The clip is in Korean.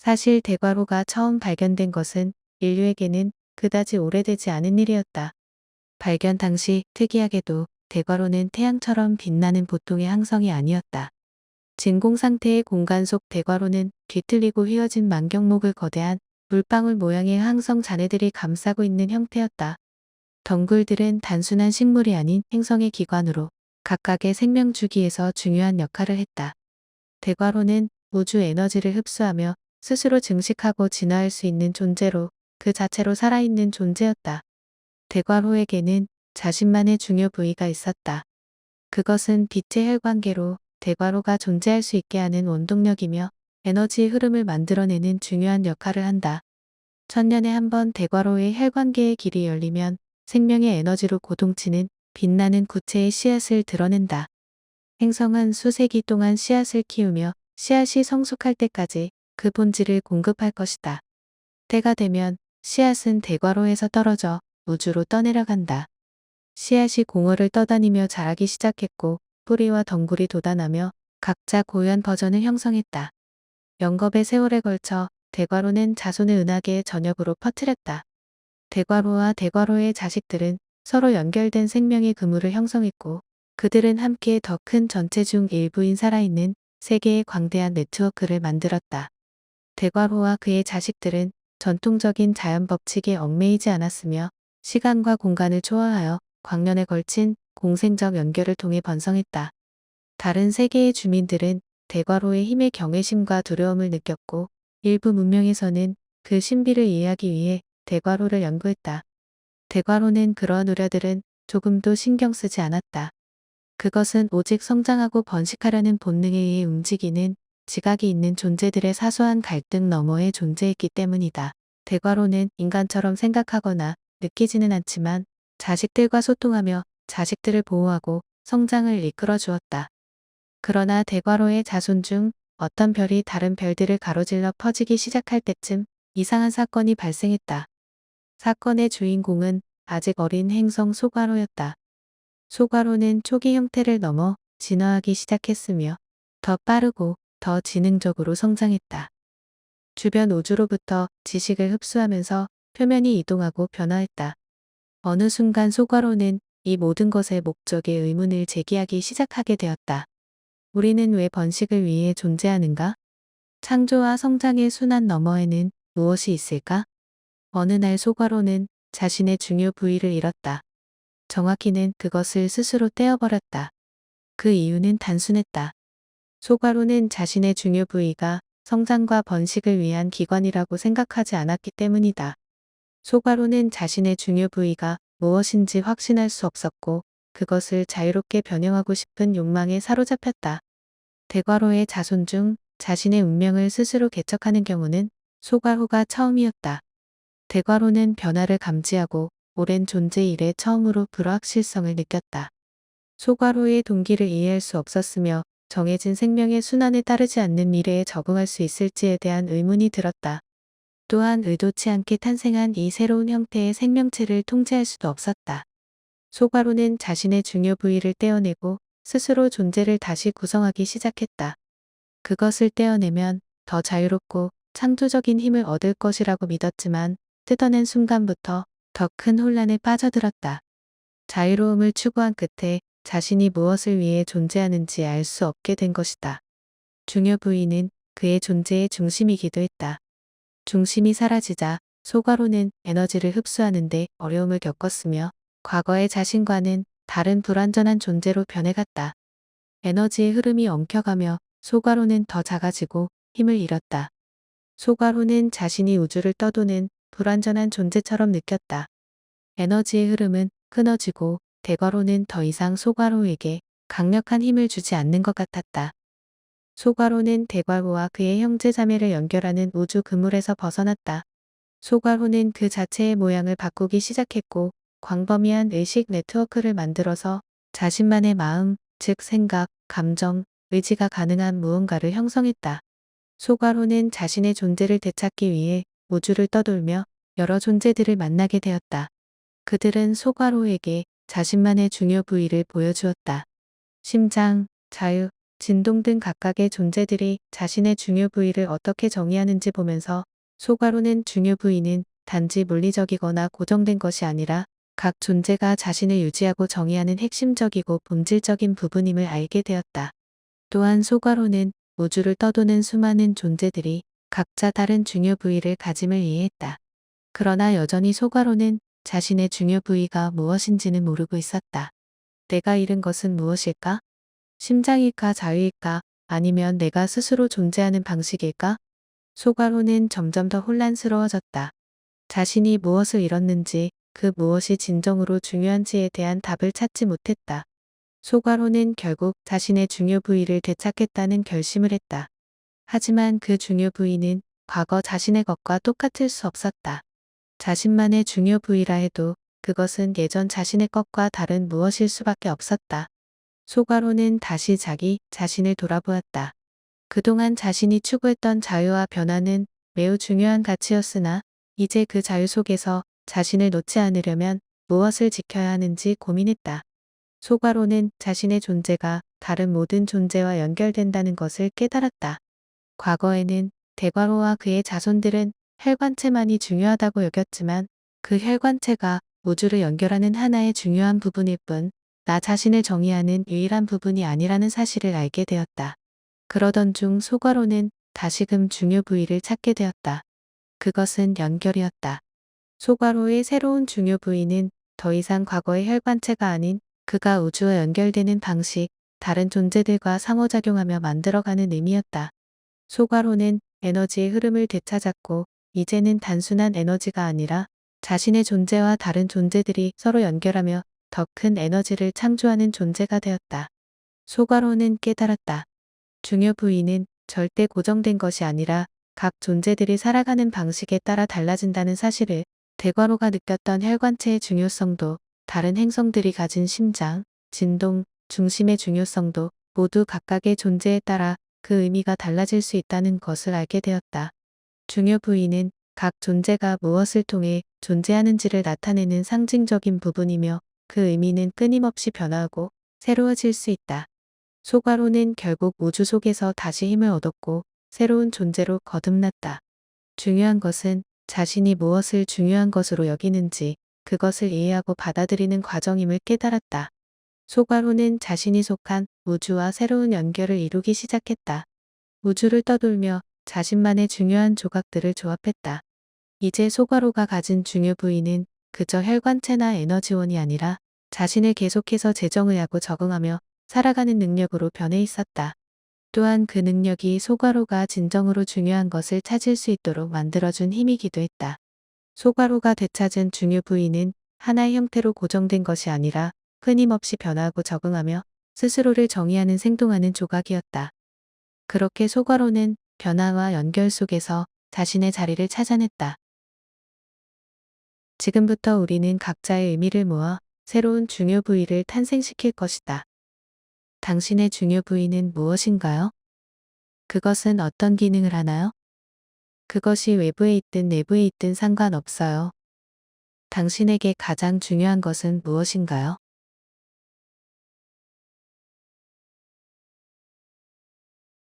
사실 대괄호가 처음 발견된 것은 인류에게는 그다지 오래되지 않은 일이었다. 발견 당시 특이하게도 대괄호는 태양처럼 빛나는 보통의 항성이 아니었다. 진공 상태의 공간 속 대괄호는 뒤틀리고 휘어진 만경목을 거대한 물방울 모양의 항성 잔해들이 감싸고 있는 형태였다. 덩굴들은 단순한 식물이 아닌 행성의 기관으로 각각의 생명 주기에서 중요한 역할을 했다. 대괄호는 우주 에너지를 흡수하며 스스로 증식하고 진화할 수 있는 존재로 그 자체로 살아있는 존재였다. 대괄호에게는 자신만의 중요 부위가 있었다. 그것은 빛의 혈관계로 대괄호가 존재할 수 있게 하는 원동력이며 에너지의 흐름을 만들어내는 중요한 역할을 한다. 천년에 한 번 대괄호의 혈관계의 길이 열리면 생명의 에너지로 고동치는 빛나는 구체의 씨앗을 드러낸다. 행성은 수세기 동안 씨앗을 키우며 씨앗이 성숙할 때까지 그 본질을 공급할 것이다. 때가 되면 씨앗은 대괄호에서 떨어져 우주로 떠내려간다. 씨앗이 공허를 떠다니며 자라기 시작했고 뿌리와 덩굴이 돋아나며 각자 고유한 버전을 형성했다. 영겁의 세월에 걸쳐 대괄호는 자손을 은하계의 전역으로 퍼뜨렸다. 대괄호와 대괄호의 자식들은 서로 연결된 생명의 그물을 형성했고 그들은 함께 더 큰 전체 중 일부인 살아있는 세계의 광대한 네트워크를 만들었다. 대괄호와 그의 자식들은 전통적인 자연 법칙에 얽매이지 않았으며 시간과 공간을 초월하여 광년에 걸친 공생적 연결을 통해 번성했다. 다른 세계의 주민들은 대괄호의 힘에 경외심과 두려움을 느꼈고 일부 문명에서는 그 신비를 이해하기 위해 대괄호를 연구했다. 대괄호는 그러한 우려들은 조금도 신경 쓰지 않았다. 그것은 오직 성장하고 번식하려는 본능에 의해 움직이는 지각이 있는 존재들의 사소한 갈등 너머에 존재했기 때문이다. 대괄호는 인간처럼 생각하거나 느끼지는 않지만 자식들과 소통하며 자식들을 보호하고 성장을 이끌어 주었다. 그러나 대괄호의 자손 중 어떤 별이 다른 별들을 가로질러 퍼지기 시작할 때쯤 이상한 사건이 발생했다. 사건의 주인공은 아직 어린 행성 소괄호였다. 소괄호는 초기 형태를 넘어 진화하기 시작했으며 더 빠르고 더 지능적으로 성장했다. 주변 우주로부터 지식을 흡수하면서 표면이 이동하고 변화했다. 어느 순간 소괄호는 이 모든 것의 목적에 의문을 제기하기 시작하게 되었다. 우리는 왜 번식을 위해 존재하는가? 창조와 성장의 순환 너머에는 무엇이 있을까? 어느 날 소괄호는 자신의 중요 부위를 잃었다. 정확히는 그것을 스스로 떼어버렸다. 그 이유는 단순했다. 소괄호는 자신의 중요 부위가 성장과 번식을 위한 기관이라고 생각하지 않았기 때문이다. 소괄호는 자신의 중요 부위가 무엇인지 확신할 수 없었고 그것을 자유롭게 변형하고 싶은 욕망에 사로잡혔다. 대괄호의 자손 중 자신의 운명을 스스로 개척하는 경우는 소괄호가 처음이었다. 대괄호는 변화를 감지하고 오랜 존재 이래 처음으로 불확실성을 느꼈다. 소괄호의 동기를 이해할 수 없었으며 정해진 생명의 순환에 따르지 않는 미래에 적응할 수 있을지에 대한 의문이 들었다. 또한 의도치 않게 탄생한 이 새로운 형태의 생명체를 통제할 수도 없었다. 소괄호는 자신의 중요 부위를 떼어내고 스스로 존재를 다시 구성하기 시작했다. 그것을 떼어내면 더 자유롭고 창조적인 힘을 얻을 것이라고 믿었지만 뜯어낸 순간부터 더 큰 혼란에 빠져들었다. 자유로움을 추구한 끝에 자신이 무엇을 위해 존재하는지 알 수 없게 된 것이다. 중요 부위는 그의 존재의 중심이기도 했다. 중심이 사라지자 소괄호는 에너지를 흡수하는데 어려움을 겪었으며 과거의 자신과는 다른 불완전한 존재로 변해갔다. 에너지의 흐름이 엉켜가며 소괄호는 더 작아지고 힘을 잃었다. 소괄호는 자신이 우주를 떠도는 불완전한 존재처럼 느꼈다. 에너지의 흐름은 끊어지고 대괄호는 더 이상 소괄호에게 강력한 힘을 주지 않는 것 같았다. 소괄호는 대괄호와 그의 형제자매를 연결하는 우주 그물에서 벗어났다. 소괄호는 그 자체의 모양을 바꾸기 시작했고 광범위한 의식 네트워크를 만들어서 자신만의 마음, 즉 생각, 감정, 의지가 가능한 무언가를 형성했다. 소괄호는 자신의 존재를 되찾기 위해 우주를 떠돌며 여러 존재들을 만나게 되었다. 그들은 소괄호에게 자신만의 중요 부위를 보여주었다. 심장, 자유, 진동 등 각각의 존재들이 자신의 중요 부위를 어떻게 정의하는지 보면서 소괄호는 중요 부위는 단지 물리적이거나 고정된 것이 아니라 각 존재가 자신을 유지하고 정의하는 핵심적이고 본질적인 부분임을 알게 되었다. 또한 소괄호는 우주를 떠도는 수많은 존재들이 각자 다른 중요 부위를 가짐을 이해했다. 그러나 여전히 소괄호는 자신의 중요 부위가 무엇인지는 모르고 있었다. 내가 잃은 것은 무엇일까? 심장일까 자유일까? 아니면 내가 스스로 존재하는 방식일까? 소괄호는 점점 더 혼란스러워졌다. 자신이 무엇을 잃었는지, 그 무엇이 진정으로 중요한지에 대한 답을 찾지 못했다. 소괄호는 결국 자신의 중요 부위를 되찾겠다는 결심을 했다. 하지만 그 중요 부위는 과거 자신의 것과 똑같을 수 없었다. 자신만의 중요 부위라 해도 그것은 예전 자신의 것과 다른 무엇일 수밖에 없었다. 소괄호는 다시 자기 자신을 돌아보았다. 그동안 자신이 추구했던 자유와 변화는 매우 중요한 가치였으나 이제 그 자유 속에서 자신을 놓지 않으려면 무엇을 지켜야 하는지 고민했다. 소괄호는 자신의 존재가 다른 모든 존재와 연결된다는 것을 깨달았다. 과거에는 대괄호와 그의 자손들은 혈관체만이 중요하다고 여겼지만 그 혈관체가 우주를 연결하는 하나의 중요한 부분일 뿐 나 자신을 정의하는 유일한 부분이 아니라는 사실을 알게 되었다. 그러던 중 소괄호는 다시금 중요 부위를 찾게 되었다. 그것은 연결이었다. 소괄호의 새로운 중요 부위는 더 이상 과거의 혈관체가 아닌 그가 우주와 연결되는 방식, 다른 존재들과 상호작용하며 만들어가는 의미였다. 소괄호는 에너지의 흐름을 되찾았고 이제는 단순한 에너지가 아니라 자신의 존재와 다른 존재들이 서로 연결하며 더 큰 에너지를 창조하는 존재가 되었다. 소괄호는 깨달았다. 중요 부위는 절대 고정된 것이 아니라 각 존재들이 살아가는 방식에 따라 달라진다는 사실을 대괄호가 느꼈던 혈관체의 중요성도 다른 행성들이 가진 심장, 진동, 중심의 중요성도 모두 각각의 존재에 따라 그 의미가 달라질 수 있다는 것을 알게 되었다. 중요 부위는 각 존재가 무엇을 통해 존재하는지를 나타내는 상징적인 부분이며 그 의미는 끊임없이 변화하고 새로워질 수 있다. 소괄호는 결국 우주 속에서 다시 힘을 얻었고 새로운 존재로 거듭났다. 중요한 것은 자신이 무엇을 중요한 것으로 여기는지 그것을 이해하고 받아들이는 과정임을 깨달았다. 소괄호는 자신이 속한 우주와 새로운 연결을 이루기 시작했다. 우주를 떠돌며 자신만의 중요한 조각들을 조합했다. 이제 소괄호가 가진 중요 부위는 그저 혈관체나 에너지원이 아니라 자신을 계속해서 재정의하고 적응하며 살아가는 능력으로 변해 있었다. 또한 그 능력이 소괄호가 진정으로 중요한 것을 찾을 수 있도록 만들어준 힘이기도 했다. 소괄호가 되찾은 중요 부위는 하나의 형태로 고정된 것이 아니라 끊임없이 변화하고 적응하며 스스로를 정의하는 생동하는 조각이었다. 그렇게 소괄호는 변화와 연결 속에서 자신의 자리를 찾아냈다. 지금부터 우리는 각자의 의미를 모아 새로운 중요 부위를 탄생시킬 것이다. 당신의 중요 부위는 무엇인가요? 그것은 어떤 기능을 하나요? 그것이 외부에 있든 내부에 있든 상관없어요. 당신에게 가장 중요한 것은 무엇인가요?